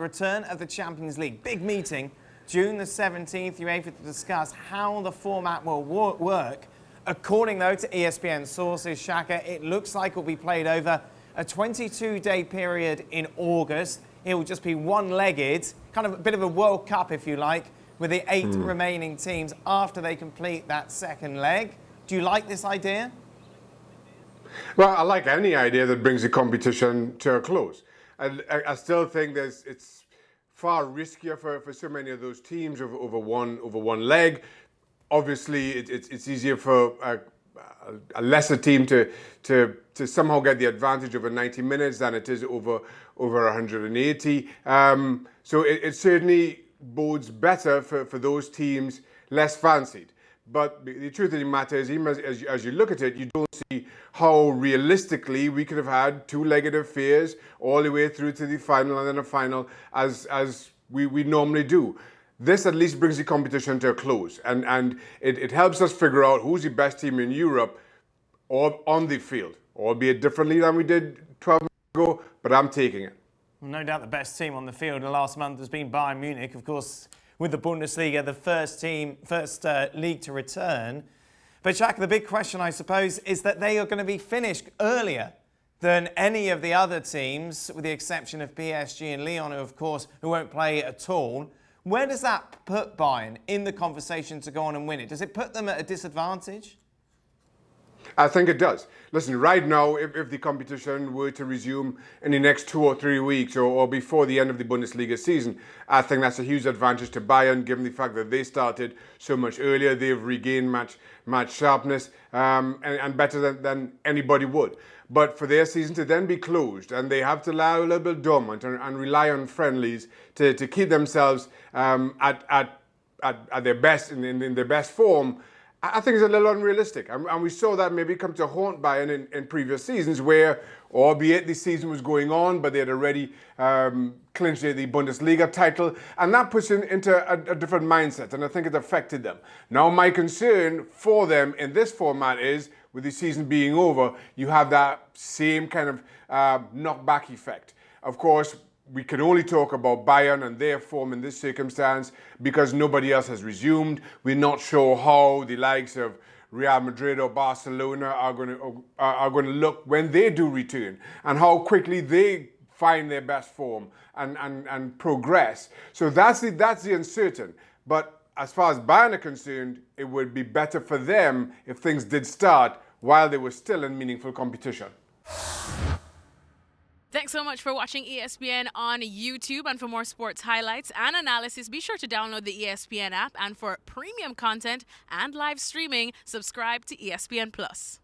Return of the Champions League. Big meeting, June the 17th, UEFA to discuss how the format will work. According, though, to ESPN sources, Shaka, it looks like it will be played over a 22-day period in August. It will just be one-legged, kind of a bit of a World Cup, if you like, with the 8 remaining teams after they complete that second leg. Do you like this idea? Well, I like any idea that brings the competition to a close. I still think it's far riskier for so many of those teams over one leg. Obviously, it's easier for a lesser team to somehow get the advantage over 90 minutes than it is over 180. So it certainly bodes better for those teams less fancied. But the truth of the matter is, even as you look at it, you don't see how realistically we could have had two-legged affairs all the way through to the final and then a final as we normally do. This at least brings the competition to a close, and it helps us figure out who's the best team in Europe or on the field, albeit differently than we did 12 months ago, but I'm taking it. Well, no doubt the best team on the field the last month has been Bayern Munich, of course, with the Bundesliga, the first league to return. But Shaka, the big question, I suppose, is that they are going to be finished earlier than any of the other teams, with the exception of PSG and Lyon, who won't play at all. Where does that put Bayern in the conversation to go on and win it? Does it put them at a disadvantage? I think it does. Listen, right now, if the competition were to resume in the next 2 or 3 weeks or before the end of the Bundesliga season, I think that's a huge advantage to Bayern, given the fact that they started so much earlier. They've regained match sharpness and better than anybody would. But for their season to then be closed, and they have to lie a little bit dormant and rely on friendlies to keep themselves at their best, in their best form, I think it's a little unrealistic. And we saw that maybe come to haunt Bayern in previous seasons where, albeit the season was going on, but they had already clinched the Bundesliga title. And that puts them into a different mindset, and I think it affected them. Now, my concern for them in this format is, with the season being over, you have that same kind of knockback effect. Of course, we can only talk about Bayern and their form in this circumstance because nobody else has resumed. We're not sure how the likes of Real Madrid or Barcelona are going to look when they do return, and how quickly they find their best form and progress. So that's the uncertain. But as far as Bayern are concerned, it would be better for them if things did start while they were still in meaningful competition. Thanks so much for watching ESPN on YouTube. And for more sports highlights and analysis, be sure to download the ESPN app. And for premium content and live streaming, subscribe to ESPN Plus.